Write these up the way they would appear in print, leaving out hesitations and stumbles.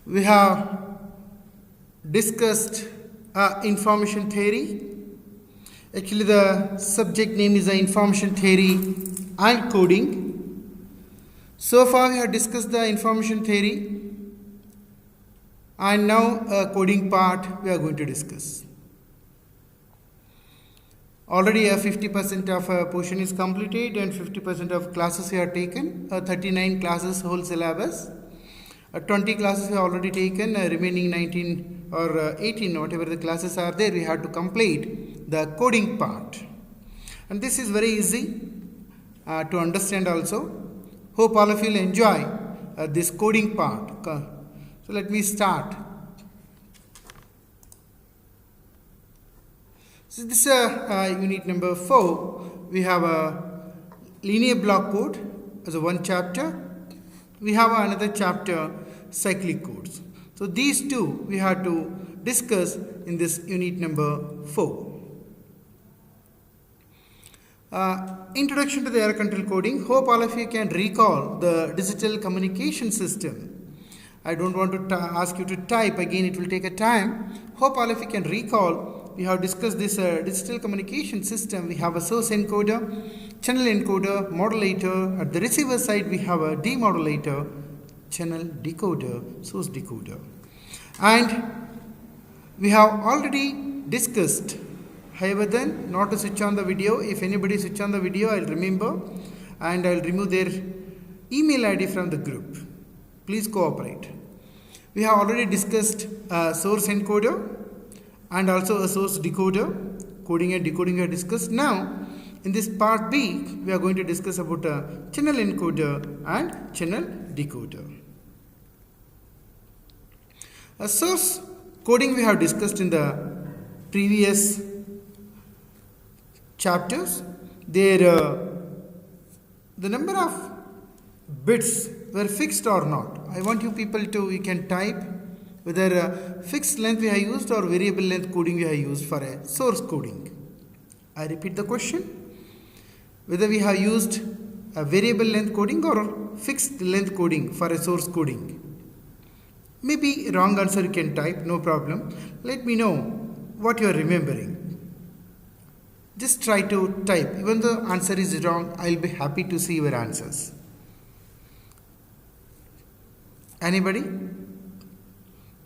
We have discussed information theory. Actually, the subject name is information theory and coding. So far, we have discussed the information theory, and now coding part we are going to discuss. Already 50% of portion is completed and 50% of classes we have taken. 39 classes whole syllabus. 20 classes we have already taken. Remaining 19 or 18, whatever the classes are there, we have to complete the coding part. And this is very easy to understand also. Hope all of you will enjoy this coding part. So let me start. So this is unit number 4. We have a linear block code as a one chapter. We have another chapter, cyclic codes. So these two we have to discuss in this unit number 4. Introduction to the error control coding. Hope all of you can recall the digital communication system. I don't want to ask you to type again, it will take a time. Hope all of you can recall. We have discussed this digital communication system. We have a source encoder, channel encoder, modulator. At the receiver side, we have a demodulator, channel decoder, source decoder. And we have already discussed. However, then, not to switch on the video. If anybody switch on the video, I'll remember and I'll remove their email ID from the group. Please cooperate. We have already discussed source encoder and also a source decoder. Coding and decoding we have discussed. Now, in this part B, we are going to discuss about a channel encoder and channel decoder. A source coding we have discussed in the previous chapters. The number of bits were fixed or not. I want you people to, you can type whether fixed length we have used or variable length coding we have used for a source coding. I repeat the question. Whether we have used a variable length coding or fixed length coding for a source coding. Maybe wrong answer you can type, no problem. Let me know what you are remembering. Just try to type. Even though the answer is wrong, I will be happy to see your answers. Anybody?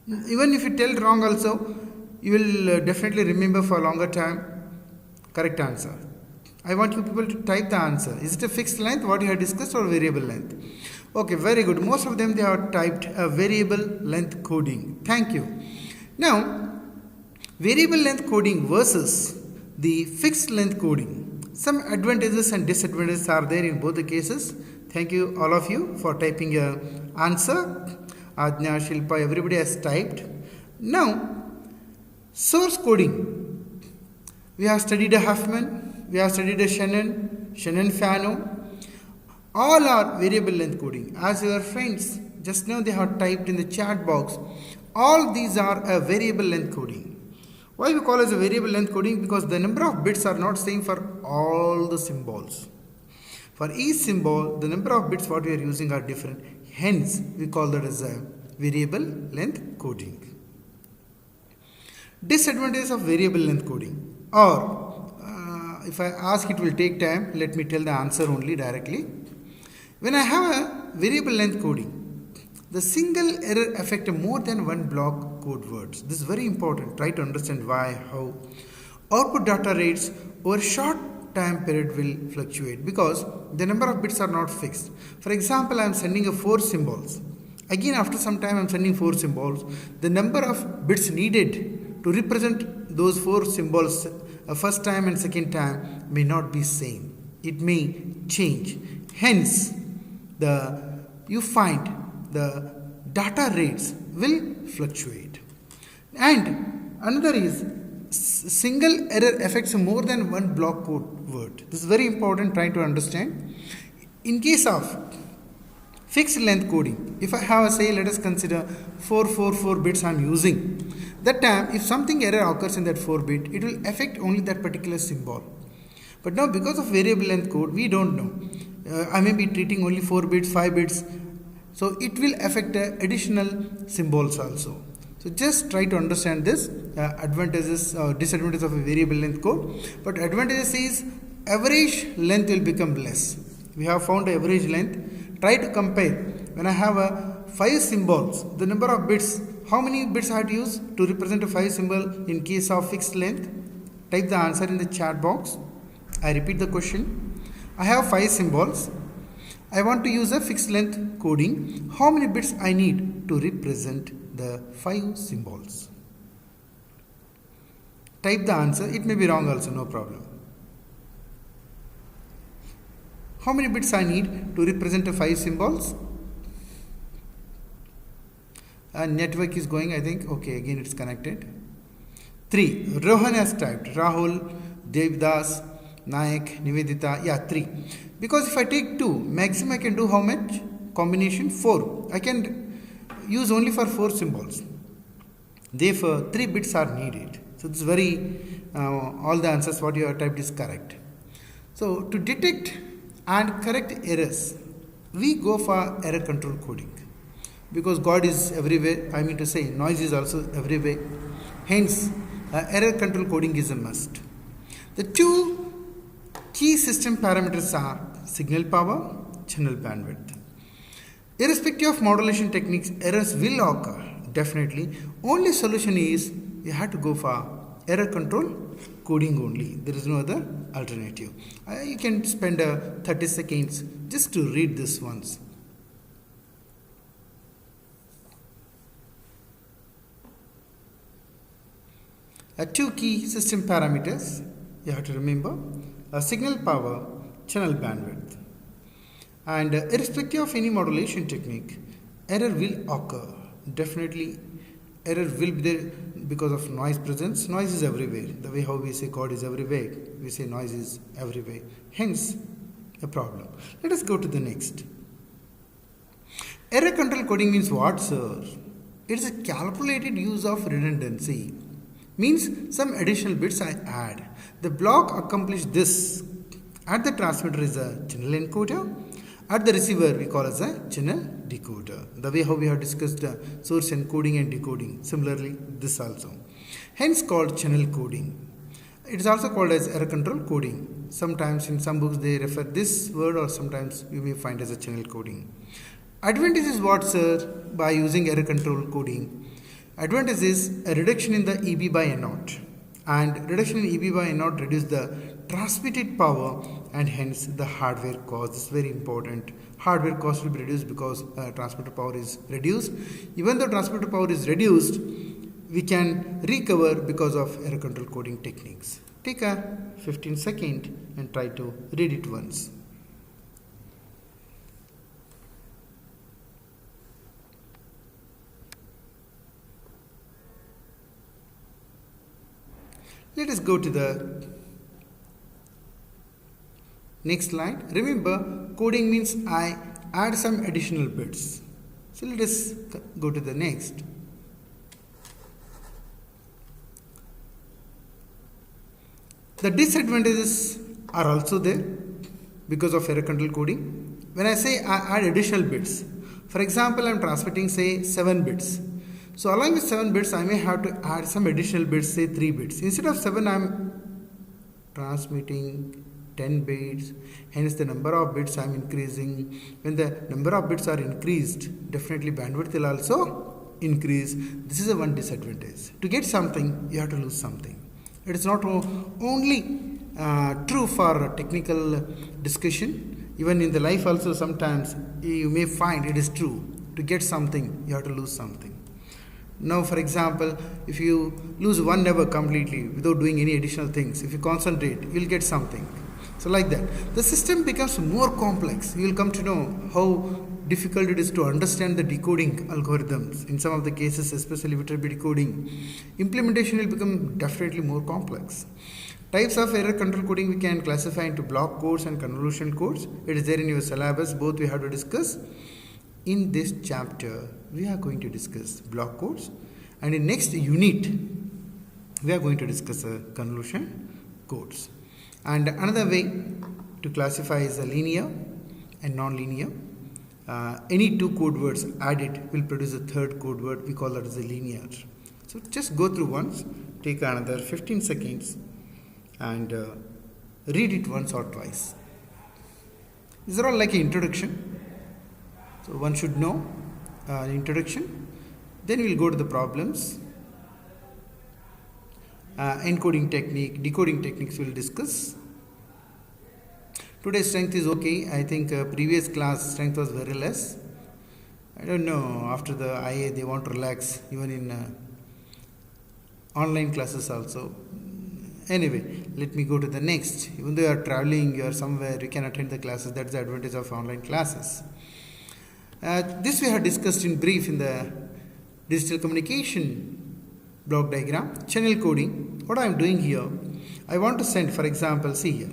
Even if you tell wrong also, you will definitely remember for a longer time correct answer. I want you people to type the answer. Is it a fixed length, what you have discussed, or variable length? Okay, very good. Most of them they have typed a variable length coding. Thank you. Now, variable length coding versus the fixed length coding. Some advantages and disadvantages are there in both the cases. Thank you all of you for typing your answer. Ajna, Shilpa, everybody has typed. Now, source coding. We have studied a Huffman, we have studied a Shannon-Fano. All are variable length coding. As your friends just now they have typed in the chat box, all these are a variable length coding. Why we call it as a variable length coding? Because the number of bits are not same for all the symbols. For each symbol, the number of bits what we are using are different. Hence, we call that as a variable length coding. Disadvantages of variable length coding. Or, if I ask, it will take time. Let me tell the answer only directly. When I have a variable length coding, the single error affects more than one block code words. This is very important. Try to understand why, how. Output data rates over short time period will fluctuate because the number of bits are not fixed. For example, I am sending 4 symbols. Again, after some time, I am sending 4 symbols. The number of bits needed to represent those 4 symbols first time and second time may not be same. It may change. Hence, you find the data rates will fluctuate. And another is single error affects more than one block code word. This is very important, try to understand. In case of fixed length coding, if I have say, let us consider 444 bits I am using. That time, if something error occurs in that 4 bit, it will affect only that particular symbol. But now because of variable length code, we don't know. I may be treating only 4 bits, 5 bits. So it will affect additional symbols also. So just try to understand this advantages disadvantages of a variable length code. But advantages is average length will become less. We have found average length. Try to compare. When I have a 5 symbols, the number of bits, how many bits I have to use to represent a 5 symbol in case of fixed length? Type the answer in the chat box. I repeat the question. I have 5 symbols. I want to use a fixed length coding. How many bits I need to represent the 5 symbols? Type the answer. It may be wrong also, no problem. How many bits I need to represent the 5 symbols? Network is going, I think. Okay, again it's connected. 3. Rohan has typed. Rahul, Devdas, Nayak, Nivedita. Yeah, 3. Because if I take 2, maximum I can do how much? Combination 4. I can use only for 4 symbols. Therefore, 3 bits are needed. So this is very, all the answers what you have typed is correct. So to detect and correct errors, we go for error control coding. Because God is everywhere, I mean to say noise is also everywhere. Hence, error control coding is a must. The 2 key system parameters are signal power, channel bandwidth. Irrespective of modulation techniques, errors will occur, definitely. Only solution is you have to go for error control coding only. There is no other alternative. You can spend 30 seconds just to read this once. Two key system parameters you have to remember: signal power, channel bandwidth. And irrespective of any modulation technique, error will occur. Definitely error will be there because of noise presence. Noise is everywhere. The way how we say God is everywhere, we say noise is everywhere. Hence a problem. Let us go to the next. Error control coding means what, sir? It is a calculated use of redundancy. Means some additional bits I add. The block accomplishes this. At the transmitter is a channel encoder. At the receiver we call as a channel decoder. The way how we have discussed source encoding and decoding. Similarly this also. Hence called channel coding. It is also called as error control coding. Sometimes in some books they refer this word, or sometimes you may find as a channel coding. Advantage is what, sir, by using error control coding? Advantage is a reduction in the EB by N0, and reduction in EB by N0 reduces the transmitted power and hence the hardware cost. This is very important. Hardware cost will be reduced because transmitter power is reduced. Even though transmitter power is reduced, we can recover because of error control coding techniques. Take a 15 second and try to read it once. Let us go to the next slide. Remember, coding means I add some additional bits. So let us go to the next. The disadvantages are also there because of error control coding. When I say I add additional bits, for example, I am transmitting say 7 bits. So along with 7 bits, I may have to add some additional bits, say 3 bits. Instead of 7, I am transmitting 10 bits. Hence, the number of bits I am increasing. When the number of bits are increased, definitely bandwidth will also increase. This is a one disadvantage. To get something, you have to lose something. It is not only true for technical discussion. Even in the life also, sometimes you may find it is true. To get something, you have to lose something. Now, for example, if you lose one nerve completely without doing any additional things, if you concentrate, you will get something. So like that, the system becomes more complex. You will come to know how difficult it is to understand the decoding algorithms. In some of the cases, especially vector-based decoding, implementation will become definitely more complex. Types of error control coding we can classify into block codes and convolution codes. It is there in your syllabus. Both we have to discuss. In this chapter, we are going to discuss block codes, and in next unit, we are going to discuss convolution codes. And another way to classify is a linear and non-linear. any two code words added will produce a third code word. We call that as a linear. So just go through once, take another 15 seconds and read it once or twice. These are all like an introduction. So one should know an introduction. Then we'll go to the problems. Encoding technique, decoding techniques we'll discuss. Today's strength is okay. I think previous class strength was very less. I don't know, after the IA they want to relax even in online classes also. Anyway, let me go to the next. Even though you are traveling, you are somewhere, you can attend the classes. That's the advantage of online classes. This we have discussed in brief in the digital communication block diagram. Channel coding. What I am doing here, I want to send, for example, see here,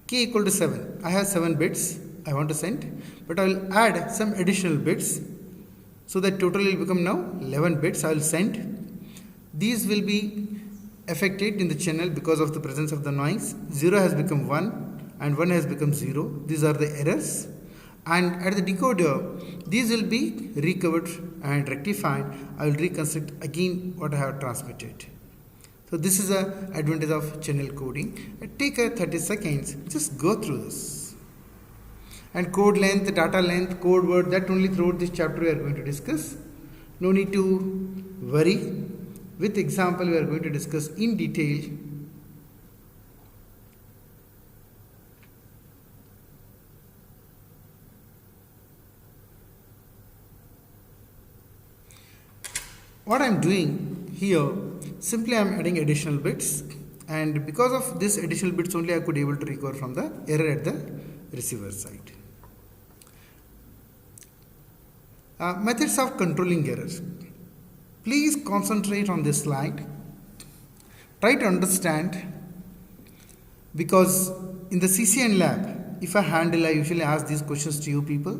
k equal to 7. I have 7 bits I want to send, but I will add some additional bits so that total will become now 11 bits I will send. These will be affected in the channel because of the presence of the noise. 0 has become 1 and 1 has become 0. These are the errors. And at the decoder, these will be recovered and rectified. I will reconstruct again what I have transmitted. So this is the advantage of channel coding. Take 30 seconds, just go through this. And code length, data length, code word, that only throughout this chapter we are going to discuss. No need to worry. With example we are going to discuss in detail. What I am doing here, simply I am adding additional bits, and because of this additional bits only I could be able to recover from the error at the receiver side. Methods of controlling errors. Please concentrate on this slide. Try to understand, because in the CCN lab, if I handle, I usually ask these questions to you people,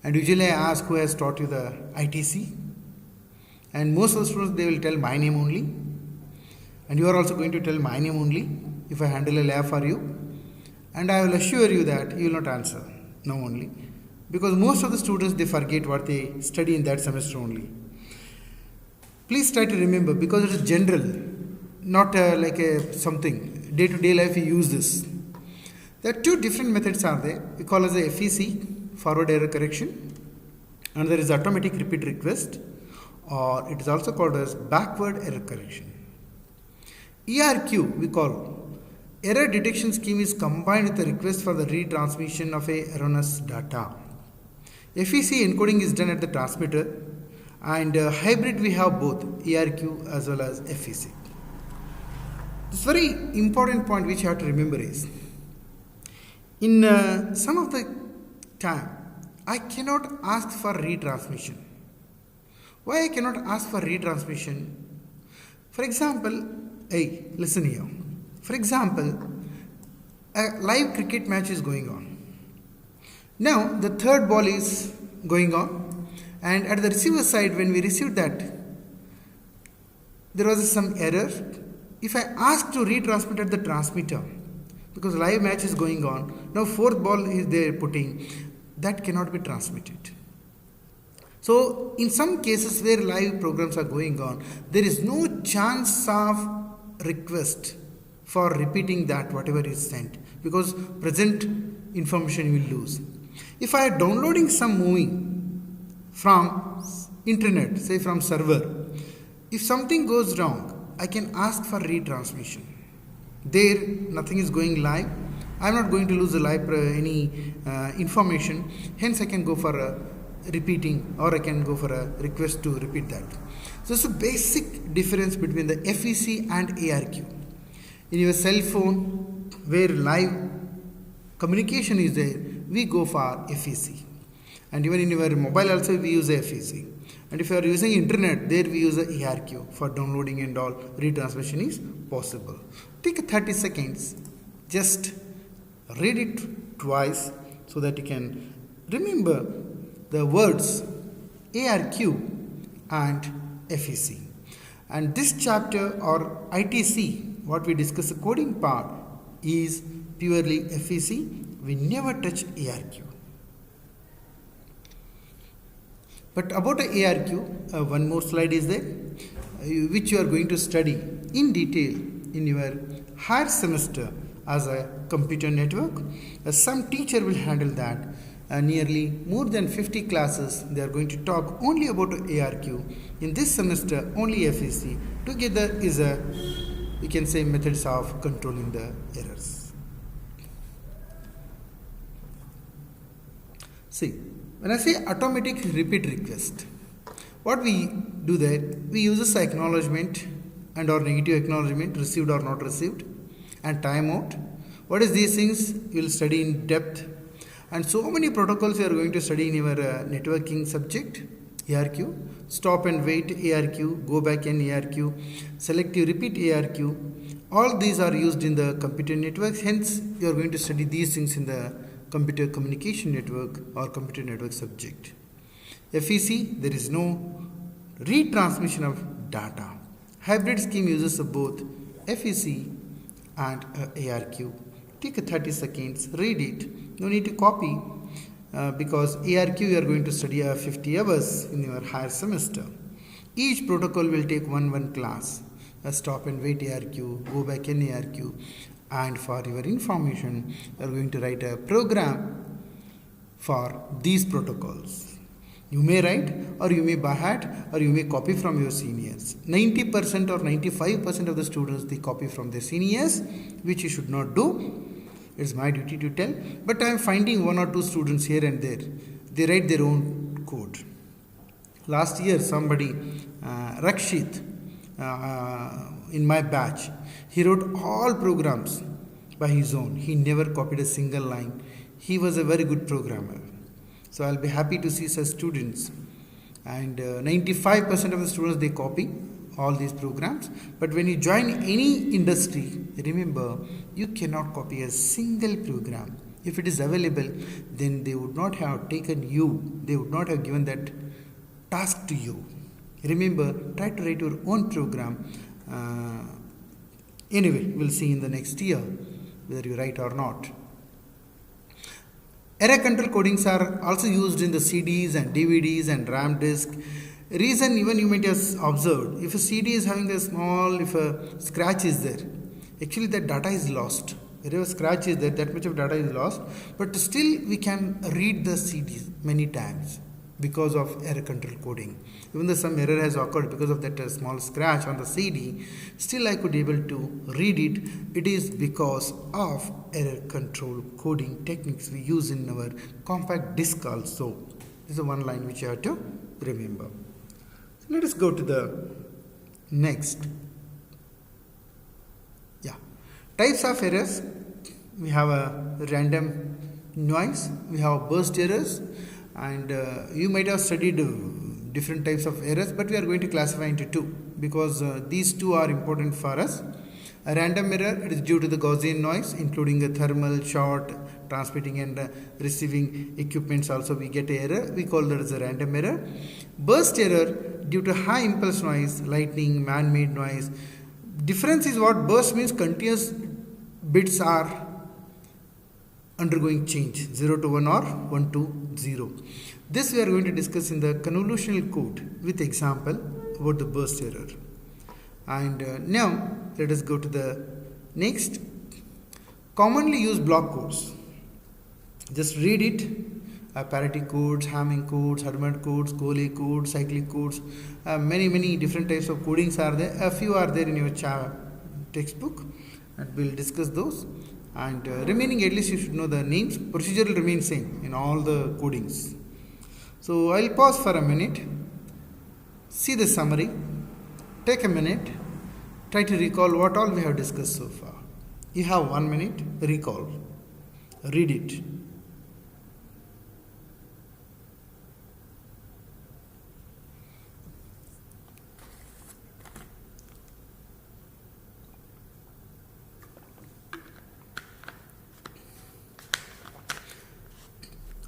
and usually I ask who has taught you the ITC. And most of the students, they will tell my name only, and you are also going to tell my name only if I handle a lab for you, and I will assure you that you will not answer no only, because most of the students, they forget what they study in that semester only. Please try to remember, because it is general, not like a something day-to-day life we use this. There are two different methods are there. We call as a FEC, forward error correction, and there is automatic repeat request, or it is also called as backward error correction. ERQ we call error detection scheme is combined with a request for the retransmission of a erroneous data. FEC encoding is done at the transmitter, and hybrid we have both ERQ as well as FEC. This very important point which you have to remember is, in some of the time I cannot ask for retransmission. Why I cannot ask for retransmission? For example, hey, listen here. For example, a live cricket match is going on. Now the third ball is going on, and at the receiver side, when we received that, there was some error. If I ask to retransmit at the transmitter, because live match is going on, now fourth ball is there putting, that cannot be transmitted. So in some cases where live programs are going on, there is no chance of request for repeating that whatever is sent, because present information will lose. If I am downloading some movie from internet, say from server, if something goes wrong, I can ask for retransmission. There nothing is going live. I am not going to lose the live any information. Hence I can go for a repeating, or I can go for a request to repeat that. So it's a basic difference between the FEC and ARQ. In your cell phone where live communication is there, we go for FEC, and even in your mobile also we use FEC. And if you are using internet, there we use a ARQ for downloading and all. Retransmission is possible. Take 30 seconds, just read it twice so that you can remember the words ARQ and FEC. And this chapter, or ITC, what we discuss the coding part, is purely FEC. We never touch ARQ. But about ARQ, one more slide is there, which you are going to study in detail in your higher semester as a computer network. Some teacher will handle that. Nearly more than 50 classes, they are going to talk only about ARQ. In this semester, only FEC. Together is a, we can say, methods of controlling the errors. See, when I say automatic repeat request, what we do that, we use a acknowledgement and or negative acknowledgement, received or not received, and timeout. What is these things? You will study in depth. And so many protocols you are going to study in your networking subject. ARQ, stop and wait ARQ, go back and ARQ, selective repeat ARQ. All these are used in the computer networks. Hence, you are going to study these things in the computer communication network or computer network subject. FEC, there is no retransmission of data. Hybrid scheme uses both FEC and ARQ. Take a 30 seconds, read it. No need to copy because ARQ you are going to study 50 hours in your higher semester. Each protocol will take one class. Stop and wait ARQ, go back in ARQ. And for your information, you are going to write a program for these protocols. You may write, or you may by heart, or you may copy from your seniors. 90% or 95% of the students, they copy from their seniors, which you should not do. It's my duty to tell. But I am finding one or two students here and there. They write their own code. Last year, somebody, Rakshit, in my batch, he wrote all programs by his own. He never copied a single line. He was a very good programmer. So I'll be happy to see such students. And 95% of the students, they copy all these programs. But when you join any industry, remember, you cannot copy a single program. If it is available, then they would not have taken you. They would not have given that task to you. Remember, try to write your own program. Anyway, we'll see in the next year whether you write or not. Error control codings are also used in the CDs and DVDs and RAM disk. Reason even you might have observed, if a CD is having a small, if a scratch is there, actually that data is lost. Wherever scratch is there, that much of data is lost. But still we can read the CDs many times because of error control coding. Even though some error has occurred because of that small scratch on the CD, still I could able to read it. It is because of error control coding techniques we use in our compact disc also. This is one line which you have to remember. So let us go to the next. Yeah, types of errors. We have a random noise, we have burst errors, and you might have studied different types of errors, but we are going to classify into two because these two are important for us. A random error, it is due to the Gaussian noise, including a thermal, short, transmitting and receiving equipments also we get an error. We call that as a random error. Burst error, due to high impulse noise, lightning, man-made noise. Difference is what burst means, continuous bits are undergoing change, 0 to 1 or 1 to 0. This we are going to discuss in the convolutional code with example about the burst error. And now let us go to the next. Commonly used block codes. Just read it. Parity codes, Hamming codes, Hermit codes, Coley codes, cyclic codes. Many different types of codings are there. A few are there in your textbook, and we'll discuss those. And remaining, at least you should know the names. Procedure will remain same in all the codings. So I'll pause for a minute. See the summary. Take a minute. Try to recall what all we have discussed so far. You have 1 minute. Recall. Read it.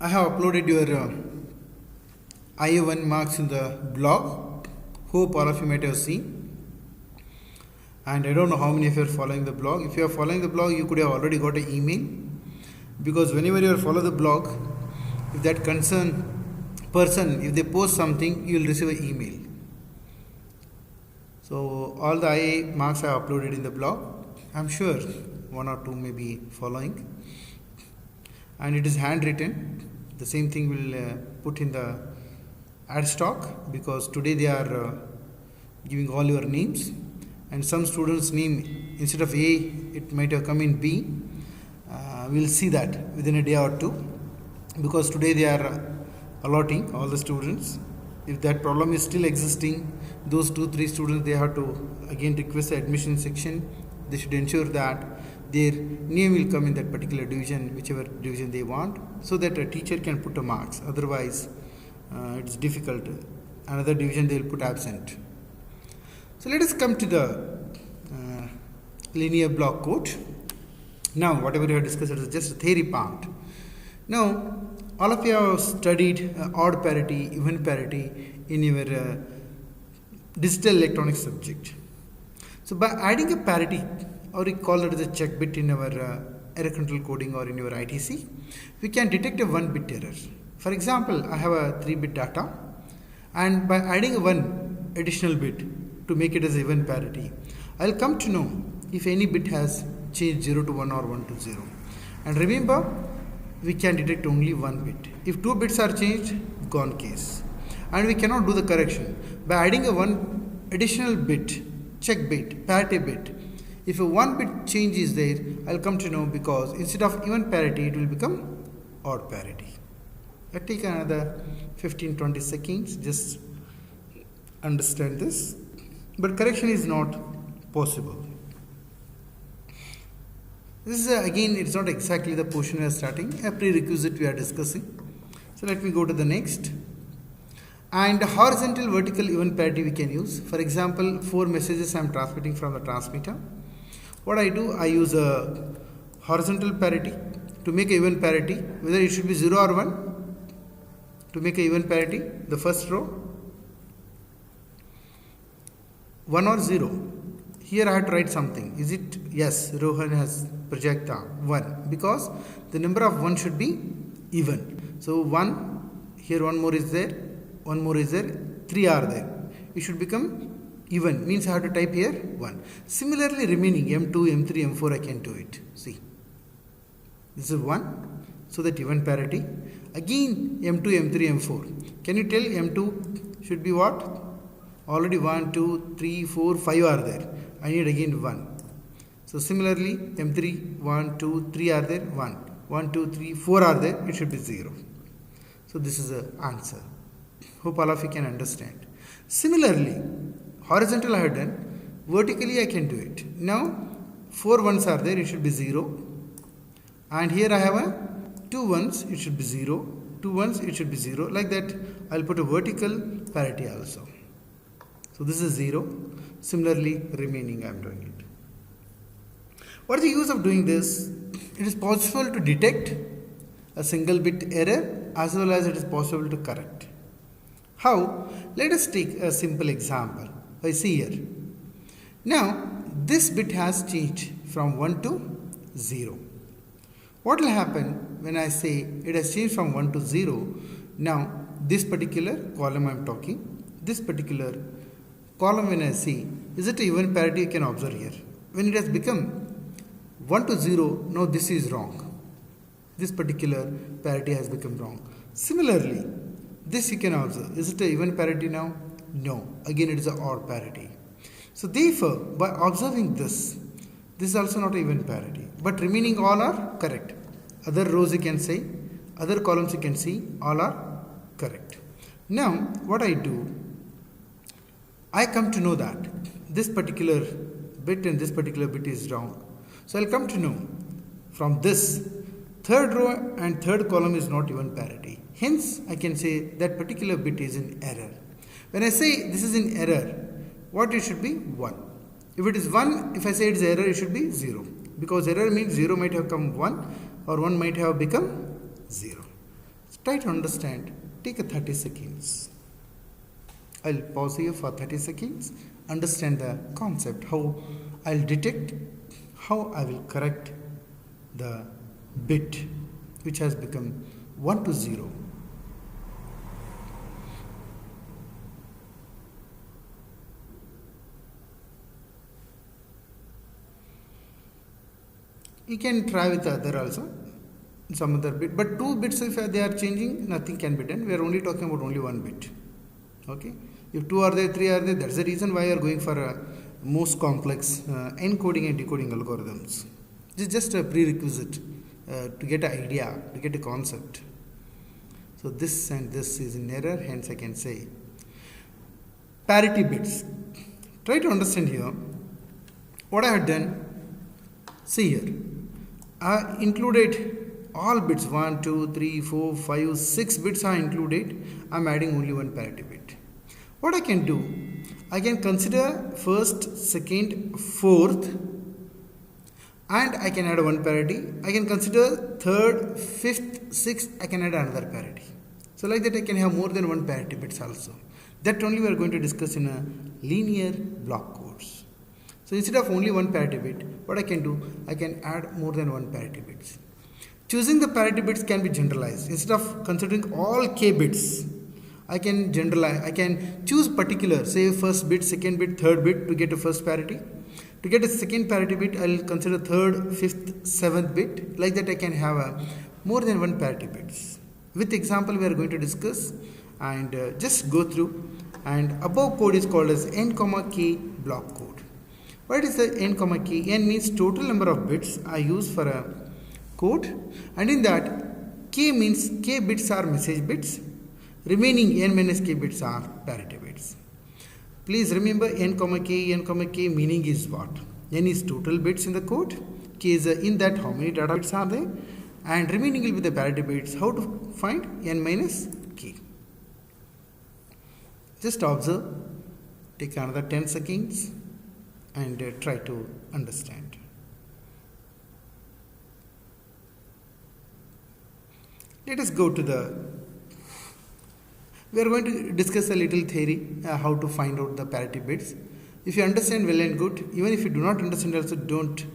I have uploaded your IA1 marks in the blog. Hope all of you might have seen. And I don't know how many of you are following the blog. If you are following the blog, you could have already got an email. Because whenever you follow the blog, if that concern person, if they post something, you will receive an email. So all the IA marks I have uploaded in the blog. I am sure one or two may be following, and it is handwritten. The same thing will put in the ad stock, because today they are giving all your names, and some students' name instead of A it might have come in B. We will see that within a day or two, because today they are allotting all the students. If that problem is still existing, those 2-3 students, they have to again request the admission section. They should ensure that their name will come in that particular division, whichever division they want, so that a teacher can put a marks. Otherwise it's difficult. Another division they will put absent. So let us come to the linear block code. Now whatever we have discussed is just a theory part. Now all of you have studied odd parity, even parity in your digital electronics subject. So by adding a parity, or we call it as a check bit in our error control coding or in your ITC, we can detect a 1-bit error. For example, I have a 3-bit data, and by adding a 1 additional bit to make it as even parity, I will come to know if any bit has changed 0 to 1 or 1 to 0. And remember, we can detect only 1 bit. If 2 bits are changed, gone case. And we cannot do the correction. By adding a 1 additional bit, check bit, parity bit, if a 1 bit change is there, I will come to know, because instead of even parity, it will become odd parity. Let's take another 15-20 seconds, just understand this. But correction is not possible. This is again, it's not exactly the portion we are starting, a prerequisite we are discussing. So let me go to the next. And horizontal, vertical, even parity we can use. For example, 4 messages I am transmitting from the transmitter. What I do, I use a horizontal parity to make a even parity, whether it should be 0 or 1. To make a even parity, the first row, 1 or 0. Here I have to write something. Is it? Yes, Rohan has projected 1, because the number of 1 should be even. So 1, here 1 more is there, 1 more is there, 3 are there. It should become even, means I have to type here 1. Similarly, remaining M2, M3, M4 I can do it. See, this is 1, so that even parity. Again M2, M3, M4. Can you tell M2 should be what? Already 1, 2, 3, 4, 5 are there. I need again 1. So similarly, M3, 1, 2, 3 are there, 1. 1, 2, 3, 4 are there, it should be 0. So this is the answer. Hope all of you can understand. Similarly, horizontal I have done, vertically I can do it. Now 4 ones are there, it should be 0. And here I have a 2 ones, it should be 0. 2 ones, it should be 0. Like that, I will put a vertical parity also. So this is 0. Similarly, remaining I am doing it. What is the use of doing this? It is possible to detect a single bit error, as well as it is possible to correct. How? Let us take a simple example. I see here. Now, this bit has changed from 1 to 0. What will happen when I say it has changed from 1 to 0? Now, this particular column I am talking, this particular column when I see, is it a even parity? You can observe here. When it has become 1 to 0, now this is wrong. This particular parity has become wrong. Similarly, this you can observe. Is it a even parity now? No. Again, it is an odd parity. So therefore, by observing this is also not an even parity. But remaining all are correct. Other rows you can say, other columns you can see, all are correct. Now, what I do, I come to know that this particular bit and this particular bit is wrong. So I'll come to know from this third row and third column is not even parity. Hence, I can say that particular bit is in error. When I say this is in error, what it should be? 1. If it is 1, if I say it is error, it should be 0. Because error means 0 might have come 1 or 1 might have become 0. So try to understand. Take a 30 seconds. I'll pause here for 30 seconds. Understand the concept, how I'll detect, how I will correct the bit which has become 1 to 0. You can try with the other also, some other bit, but 2 bits if they are changing, nothing can be done. We are only talking about only 1 bit. Okay, if 2 are there, 3 are there, that's the reason why you are going for most complex encoding and decoding algorithms. This is just a prerequisite to get an idea, to get a concept. So this and this is in error, hence I can say parity bits. Try to understand here what I have done. See here, I included all bits 1, 2, 3, 4, 5, 6 bits are included. I am adding only 1 parity bit. What I can do, I can consider first, second, fourth, and I can add 1 parity. I can consider third, fifth, sixth, I can add another parity. So like that I can have more than 1 parity bits also. That only we are going to discuss in a linear block codes. So instead of only 1 parity bit, what I can do, I can add more than 1 parity bits. Choosing the parity bits can be generalized. Instead of considering all k bits, I can generalize, I can choose particular, say first bit, second bit, third bit to get a first parity. To get a second parity bit, I will consider third, fifth, seventh bit. Like that I can have more than 1 parity bits. With example we are going to discuss and just go through. And above code is called as n, k block code. What is the n, k? N means total number of bits I use for a code, and in that k means k bits are message bits. Remaining n minus k bits are parity bits. Please remember n, k meaning is what? N is total bits in the code, k is in that how many data bits are there, and remaining will be the parity bits. How to find n minus k? Just observe, take another 10 seconds and try to understand. Let us go to we are going to discuss a little theory how to find out the parity bits. If you understand, well and good. Even if you do not understand also, don't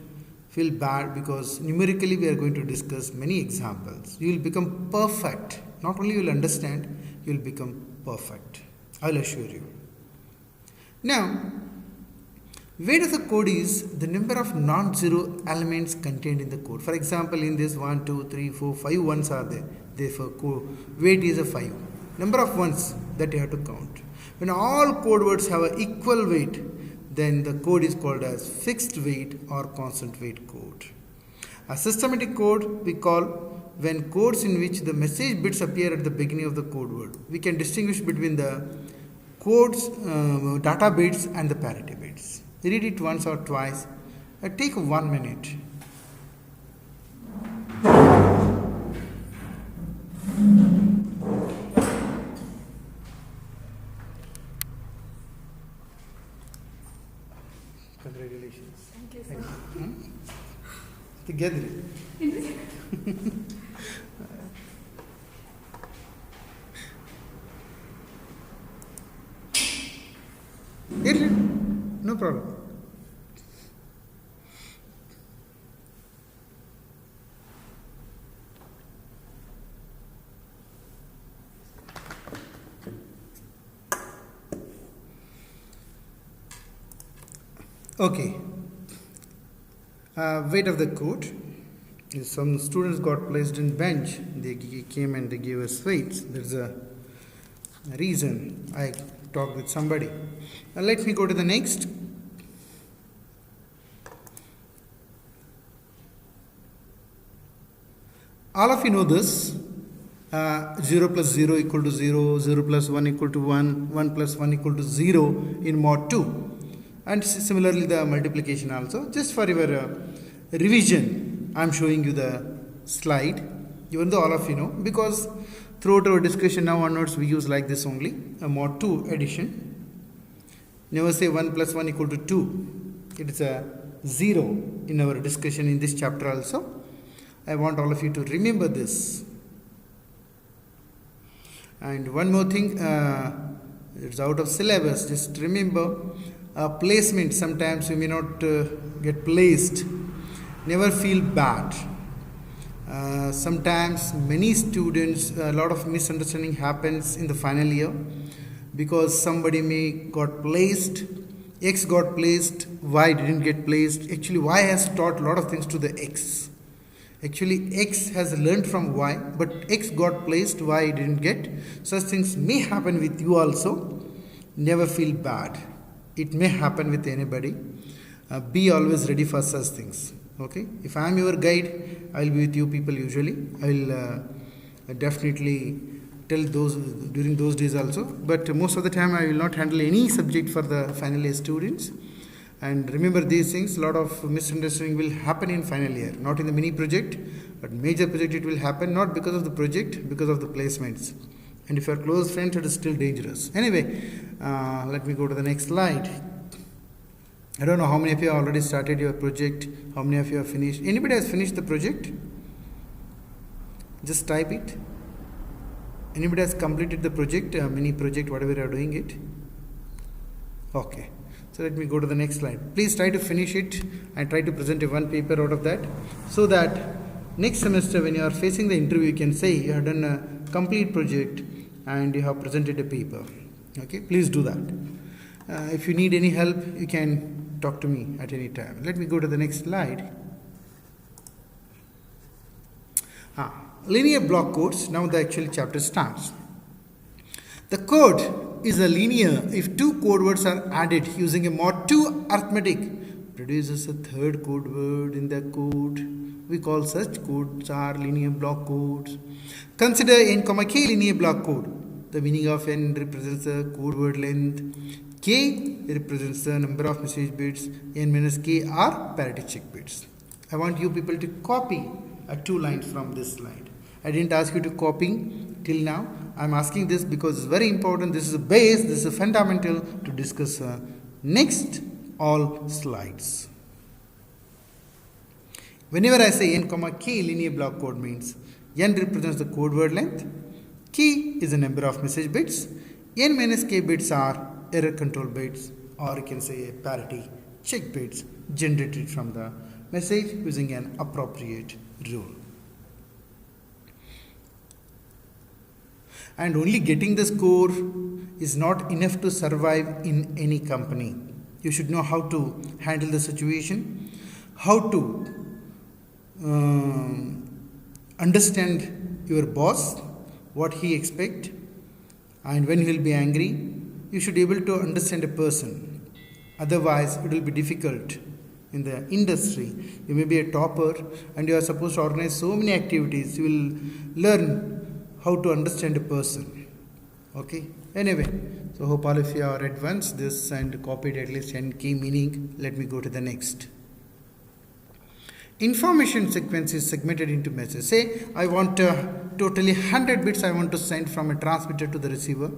feel bad, because numerically we are going to discuss many examples. You will become perfect. Not only you will understand, you will become perfect. I will assure you. Now, weight of the code is the number of non-zero elements contained in the code. For example, in this 1, 2, 3, 4, 5 ones are there. Therefore, weight is a 5. Number of ones that you have to count. When all code words have an equal weight, then the code is called as fixed weight or constant weight code. A systematic code we call when codes in which the message bits appear at the beginning of the code word. We can distinguish between the codes, data bits and the parity bits. Read it once or twice. Take 1 minute. Congratulations. Thank you, sir. Together. No problem. Okay. Weight of the code. Some students got placed in bench. They came and they gave us weights. There's a reason. I talked with somebody. Let me go to the next. All of you know this. 0 plus 0 equal to 0, 0 plus 1 equal to 1, 1 plus 1 equal to 0 in mod 2. And similarly the multiplication also. Just for your revision, I am showing you the slide, even though all of you know, because throughout our discussion now onwards we use like this only, a mod 2 addition. Never say 1 plus 1 equal to 2. It is a 0 in our discussion in this chapter also. I want all of you to remember this. And one more thing, it's out of syllabus, just remember placement. Sometimes you may not get placed. Never feel bad. Sometimes many students, a lot of misunderstanding happens in the final year because somebody may got placed X got placed, Y didn't get placed. Actually, Y has taught a lot of things to the X. Actually, X has learned from Y, but X got placed, Y didn't get. Such things may happen with you also. Never feel bad. It may happen with anybody. Be always ready for such things. Okay? If I am your guide, I will be with you people usually. I will definitely tell those during those days also. But most of the time, I will not handle any subject for the final year students. And remember these things, a lot of misunderstanding will happen in final year, not in the mini project, but major project it will happen, not because of the project, because of the placements. And if you are close friends, it is still dangerous. Anyway, let me go to the next slide. I don't know how many of you have already started your project, how many of you have finished. Anybody has finished the project? Just type it. Anybody has completed the project, mini project, whatever you are doing it? Okay. So let me go to the next slide. Please try to finish it and try to present a one paper out of that, so that next semester when you are facing the interview, you can say you have done a complete project and you have presented a paper. Okay, please do that. If you need any help, you can talk to me at any time. Let me go to the next slide. Linear block codes. Now the actual chapter starts. The code is a linear if two code words are added using a mod 2 arithmetic produces a third code word in the code. We call such codes are linear block codes. Consider n, k linear block code. The meaning of n represents the code word length. K represents the number of message bits. N minus k are parity check bits. I want you people to copy 2 lines from this slide. I didn't ask you to copy till now. I'm asking this because it's very important. This is a base, this is a fundamental to discuss next all slides. Whenever I say n, k linear block code means n represents the code word length, k is the number of message bits, n minus k bits are error control bits, or you can say parity check bits generated from the message using an appropriate rule. And only getting the score is not enough to survive in any company. You should know how to handle the situation, how to understand your boss, what he expects, and when he will be angry. You should be able to understand a person. Otherwise, it will be difficult in the industry. You may be a topper and you are supposed to organize so many activities. You will learn how to understand a person. Okay. Anyway, so hope all of you are read once this and copied at least 10 key meaning. Let me go to the next. Information sequence is segmented into messages. Say I want totally 100 bits I want to send from a transmitter to the receiver.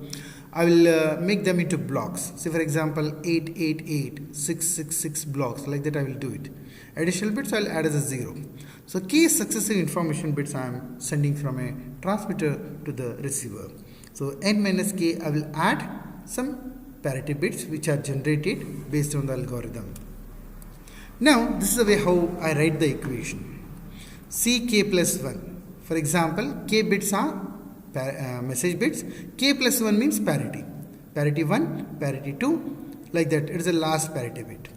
I will make them into blocks. Say for example 888, 666 blocks. Like that I will do it. Additional bits I will add as a 0. So key successive information bits I am sending from a transmitter to the receiver. So n minus k I will add some parity bits which are generated based on the algorithm. Now this is the way how I write the equation. Ck plus 1. For example, k bits are message bits. K plus 1 means parity. Parity 1, parity 2, like that. It is the last parity bit.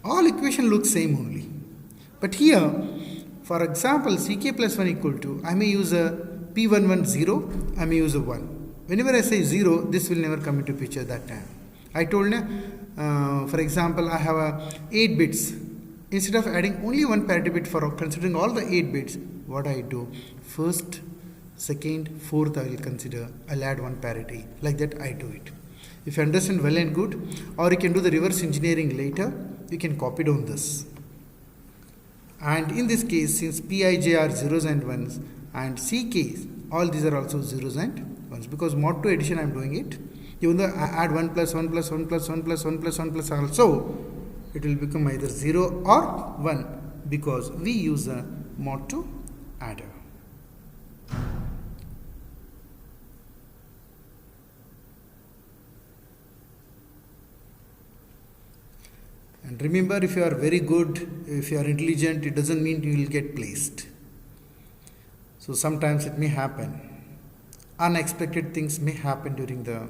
All equation looks same only. But here, for example, Ck plus 1 equal to, I may use a P11 0, I may use a 1. Whenever I say 0, this will never come into picture that time. I told for example, I have 8 bits. Instead of adding only one parity bit for considering all the 8 bits, what I do? First, second, fourth I will consider. I'll add one parity. Like that I do it. If you understand well and good, or you can do the reverse engineering later, you can copy down this. And in this case, since Pij are zeros and ones, and Ck, all these are also zeros and ones. Because mod 2 addition I am doing it. Even though I add 1 plus 1 plus 1 plus 1 plus 1 plus 1 plus also, it will become either 0 or 1 because we use a mod 2 adder. And remember, if you are very good, if you are intelligent, it doesn't mean you will get placed. So sometimes it may happen. Unexpected things may happen during the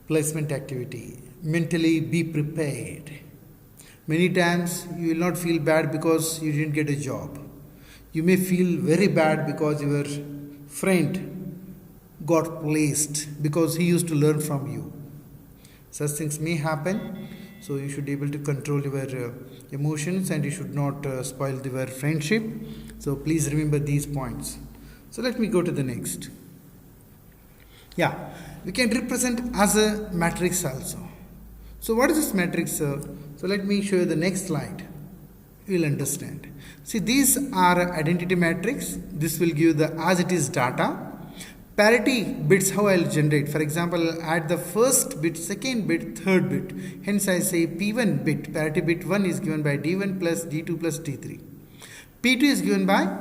Placement activity. Mentally be prepared. Many times you will not feel bad because you didn't get a job. You may feel very bad because your friend got placed because he used to learn from you. Such things may happen, so you should be able to control your emotions and you should not spoil your friendship. So please remember these points. So let me go to the next. Yeah, we can represent as a matrix also. So what is this matrix? So let me show you the next slide. You will understand. See, these are identity matrix. This will give the as it is data. Parity bits, how I will generate. For example, add the first bit, second bit, third bit. Hence I say P1 bit, parity bit 1 is given by D1 plus D2 plus D3. P2 is given by,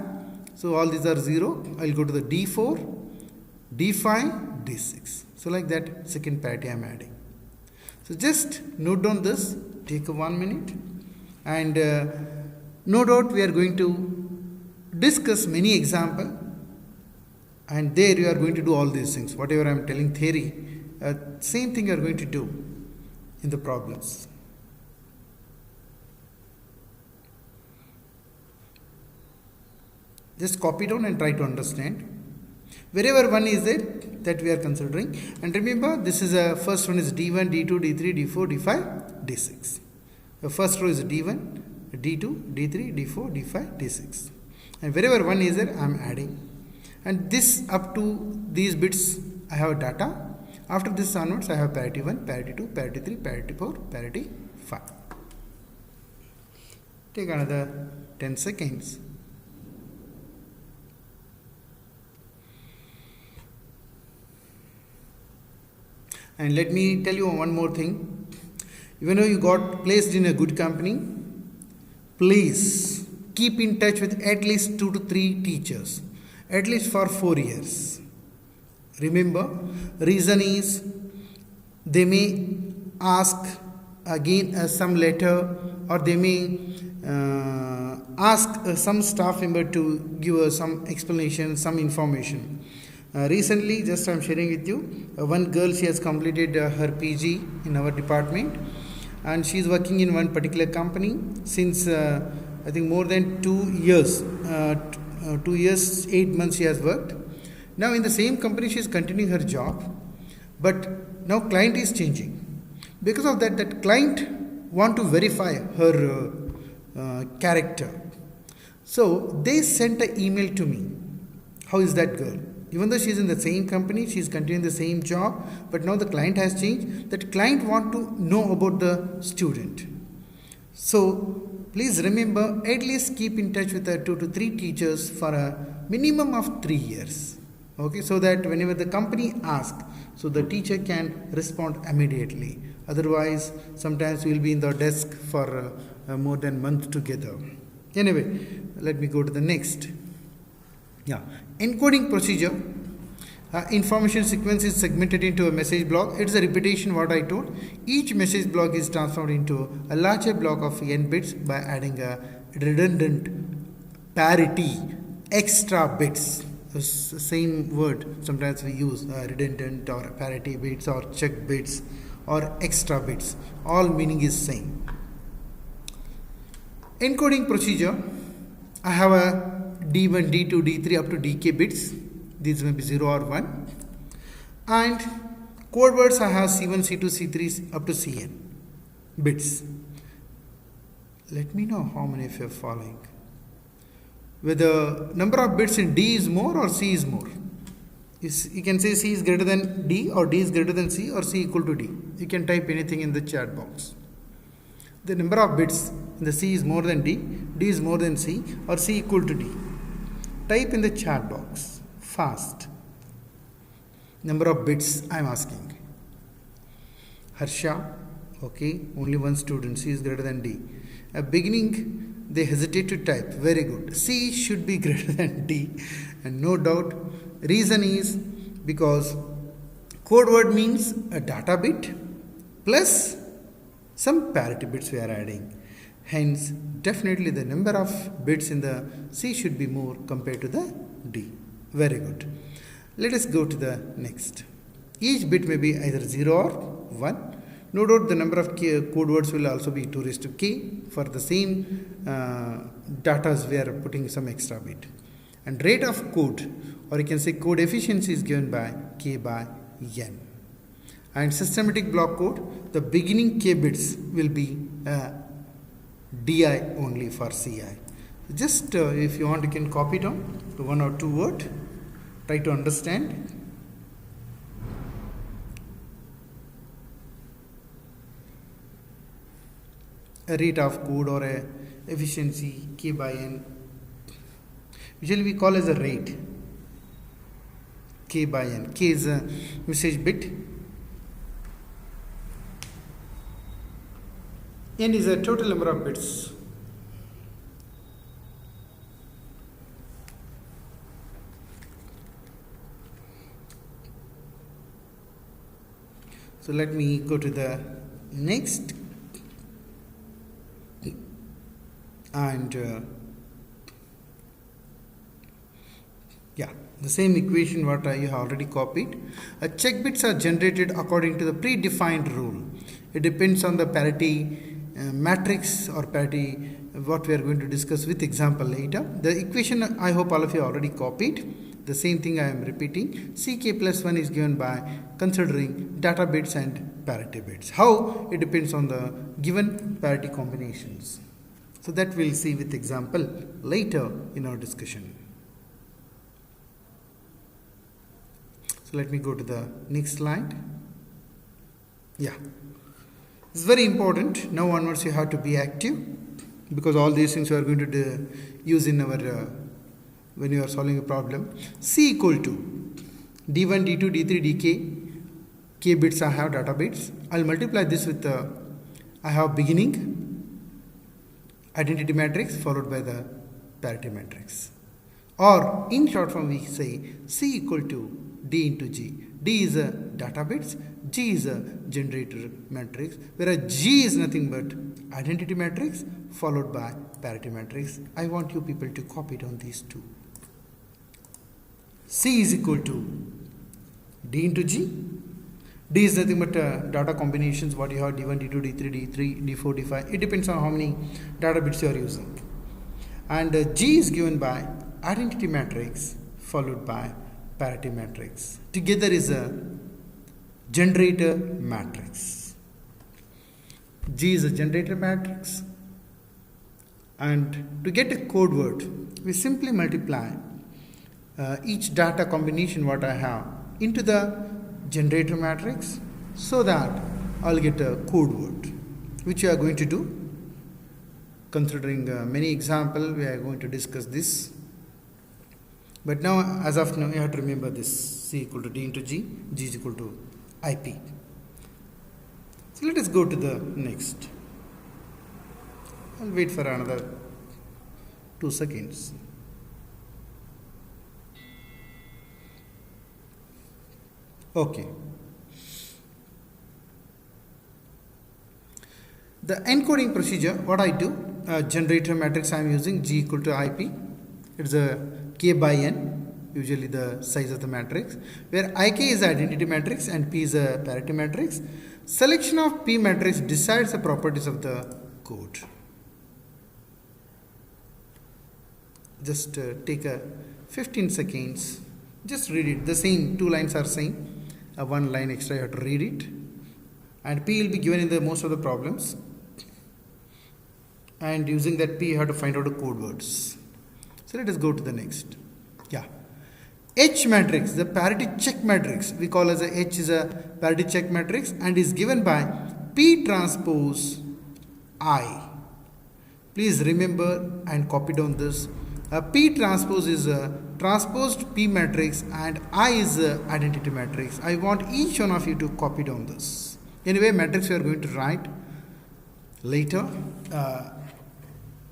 so all these are 0. I will go to the D4, D5, D6. So like that, second parity I am adding. So just note down this, take a 1 minute, and no doubt we are going to discuss many examples, and there you are going to do all these things. Whatever I am telling theory, same thing you are going to do in the problems. Just copy down and try to understand. Wherever 1 is there, that we are considering. And remember, this is first one is D1, D2, D3, D4, D5, D6. The first row is D1, D2, D3, D4, D5, D6. And wherever 1 is there, I am adding. And this up to these bits, I have data. After this onwards, I have parity 1, parity 2, parity 3, parity 4, parity 5. Take another 10 seconds. And let me tell you one more thing. Even though you got placed in a good company, please keep in touch with at least 2 to 3 teachers, at least for 4 years. Remember, reason is they may ask again some letter, or they may ask some staff member to give us some explanation, some information. Recently, just I am sharing with you, one girl, she has completed her PG in our department, and she is working in one particular company since I think more than 2 years. 2 years, 8 months she has worked. Now in the same company she is continuing her job, but now client is changing. Because of that, that client want to verify her character. So they sent an email to me. How is that girl? Even though she is in the same company, she is continuing the same job, but now the client has changed. That client want to know about the student. So please remember, at least keep in touch with 2 to 3 teachers for a minimum of 3 years. Okay, so that whenever the company asks, so the teacher can respond immediately. Otherwise, sometimes we will be in the desk for more than a month together. Anyway, let me go to the next. Yeah, encoding procedure. Information sequence is segmented into a message block. It's a repetition what I told. Each message block is transformed into a larger block of n bits by adding a redundant parity extra bits. The same word sometimes we use, redundant or parity bits or check bits or extra bits. All meaning is same. Encoding procedure. I have a D1, D2, D3 up to DK bits. These may be 0 or 1. And code words I have C1, C2, C3 up to Cn bits. Let me know how many of you are following. Whether number of bits in D is more or C is more. You can say C is greater than D, or D is greater than C, or C equal to D. You can type anything in the chat box. The number of bits in the C is more than D, D is more than C, or C equal to D. Type in the chat box fast. Number of bits I am asking. Harsha, okay, only one student, C is greater than D. At beginning they hesitate to type, very good. C should be greater than D, and no doubt. Reason is because code word means a data bit plus some parity bits we are adding. Hence, definitely the number of bits in the C should be more compared to the D. Very good. Let us go to the next. Each bit may be either 0 or 1. No doubt the number of code words will also be 2 raised to k. For the same data we are putting some extra bit. And rate of code, or you can say code efficiency, is given by k by n. And systematic block code, the beginning k bits will be di only for ci. Just if you want, you can copy down to 1 or 2 word. Try to understand. A rate of code or a efficiency k by n, usually we call as a rate k by n. K is a message bit, n is a total number of bits. So let me go to the next. And the same equation what you have already copied. Check bits are generated according to the predefined rule. It depends on the parity matrix or parity, what we are going to discuss with example later. The equation I hope all of you already copied. The same thing I am repeating. Ck plus 1 is given by considering data bits and parity bits. How? It depends on the given parity combinations. So that we'll see with example later in our discussion. So let me go to the next slide. It's very important. Now onwards you have to be active, because all these things you are going to use in our when you are solving a problem. C equal to d1, d2, d3, dk. K bits I have data bits. I'll multiply this with I have beginning identity matrix followed by the parity matrix, or in short form we say C equal to D into G. D is a data bits, G is a generator matrix, whereas G is nothing but identity matrix followed by parity matrix. I want you people to copy down these two. C is equal to D into G. D is nothing but data combinations, what you have d1, d2, d3, d3, d4, d5. It depends on how many data bits you are using. And G is given by identity matrix followed by parity matrix. Together is a generator matrix. G is a generator matrix. And to get a code word, we simply multiply each data combination what I have into the generator matrix, so that I'll get a code word, which we are going to do. Considering many examples, we are going to discuss this. But now, as of now, you have to remember this: C equal to D into G, G is equal to IP. So let us go to the next. I'll wait for another 2 seconds. Okay. The encoding procedure, what I do, generator matrix I am using, G equal to IP. It's a K by N, usually the size of the matrix, where IK is identity matrix and P is a parity matrix. Selection of P matrix decides the properties of the code. Just take a 15 seconds, just read it. The same 2 lines are same. 1 line extra you have to read it, and P will be given in the most of the problems, and using that P you have to find out the code words. So let us go to the next. H matrix, the parity check matrix, we call as a H is a parity check matrix and is given by P transpose I. Please remember and copy down this. P transpose is a transposed P matrix and I is a identity matrix. I want each one of you to copy down this. Anyway, matrix we are going to write later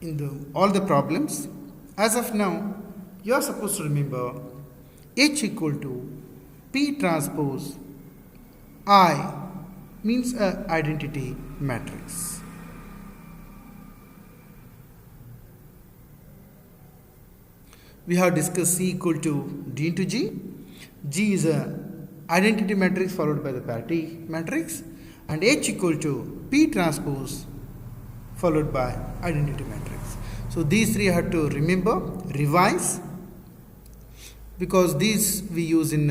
in all the problems. As of now, you are supposed to remember H equal to P transpose I means a identity matrix. We have discussed C equal to D into G. G is a identity matrix followed by the parity matrix, and H equal to P transpose followed by identity matrix. So these three I have to remember, revise, because these we use in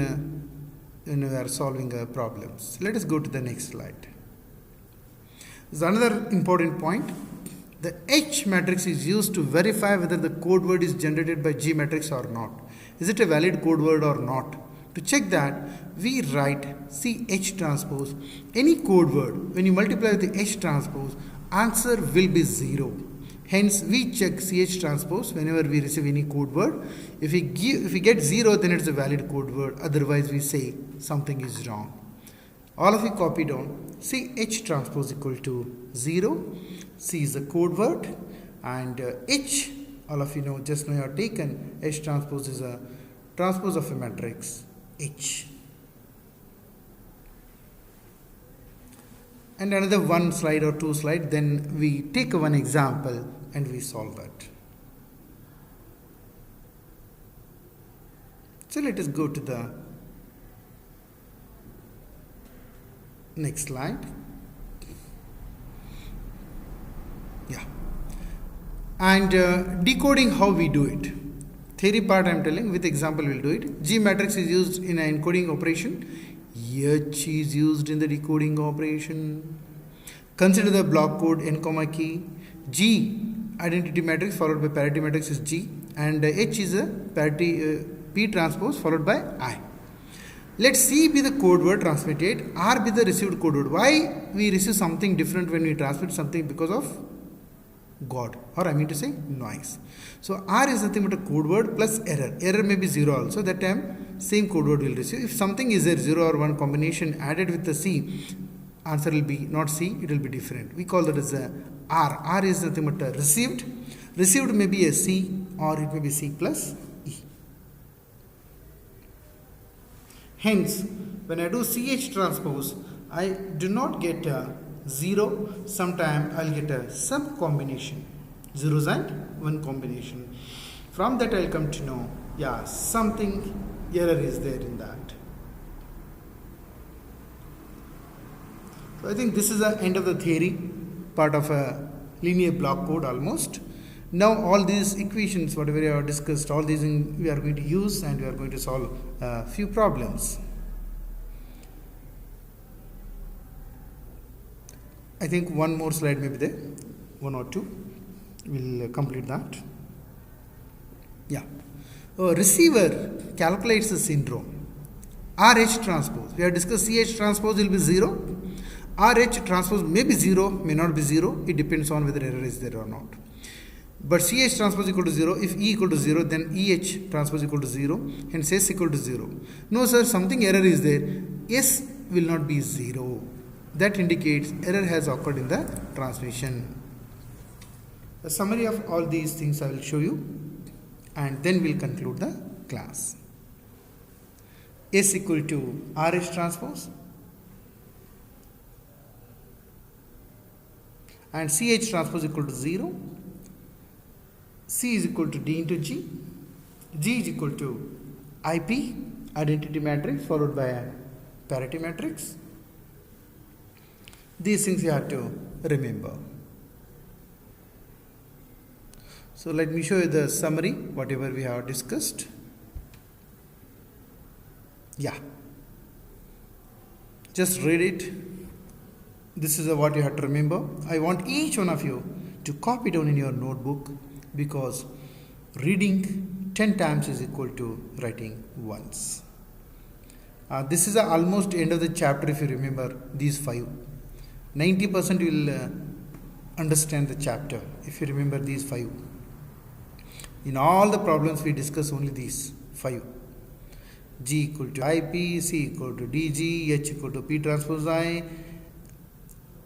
when we are solving problems. Let us go to the next slide. There's another important point. The H matrix is used to verify whether the code word is generated by G matrix or not. Is it a valid code word or not? To check that, we write CH transpose. Any code word, when you multiply with the H transpose, answer will be 0. Hence, we check CH transpose whenever we receive any code word. If we get 0, then it's a valid code word. Otherwise, we say something is wrong. All of you copy down. CH transpose equal to 0. C is the code word, and H, all of you know, just now you have taken H transpose is a transpose of a matrix H. And another one slide or two slide, then we take one example and we solve that. So let us go to the next slide. Yeah. And decoding, how we do it. Theory part I am telling, with example we will do it. G matrix is used in an encoding operation. H is used in the decoding operation. Consider the block code n comma key. G identity matrix followed by parity matrix is G, and H is a parity P transpose followed by I. Let C be the code word transmitted, R be the received code word. Why we receive something different when we transmit something? Because of God, or I mean to say noise. So R is nothing but a code word plus error. Error may be 0 also. That time same code word will receive. If something is there 0 or 1 combination added with the C, answer will be not C, it will be different. We call that as a R. R is nothing but a received. Received may be a C or it may be C plus E. Hence, when I do CH transpose, I do not get a 0, sometime I will get a some combination, zeros and 1 combination. From that I will come to know, yeah, something error is there in that. So I think this is the end of the theory part of a linear block code almost. Now all these equations, whatever we have discussed, all these we are going to use and we are going to solve a few problems. I think one more slide may be there, 1 or 2. We'll complete that. Yeah. Receiver calculates the syndrome. RH transpose. We have discussed CH transpose will be 0. RH transpose may be 0, may not be 0. It depends on whether error is there or not. But CH transpose equal to 0. If E equal to 0, then EH transpose equal to 0. Hence S equal to 0. No sir, something error is there. S will not be 0. That indicates error has occurred in the transmission. A summary of all these things I will show you, and then we'll conclude the class. S equal to RH transpose and CH transpose equal to 0. C is equal to D into G. G is equal to IP, identity matrix followed by a parity matrix. These things you have to remember. So let me show you the summary, whatever we have discussed. Yeah. Just read it. This is what you have to remember. I want each one of you to copy down in your notebook, because reading 10 times is equal to writing once. This is almost end of the chapter if you remember these 5. 90% you will understand the chapter if you remember these 5. In all the problems we discuss only these 5. G equal to IP, C equal to DG, H equal to P transpose I,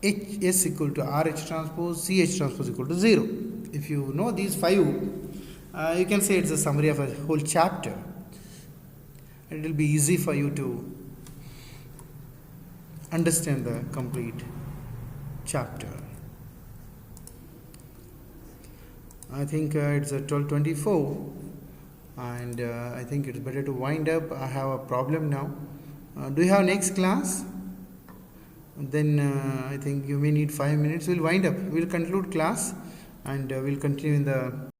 S equal to RH transpose, CH transpose equal to 0. If you know these 5, you can say it's a summary of a whole chapter. It will be easy for you to understand the complete chapter. I think it's 12:24, and I think it's better to wind up. I have a problem now. Do you have next class? Then I think you may need 5 minutes. We'll wind up. We'll conclude class and we'll continue in the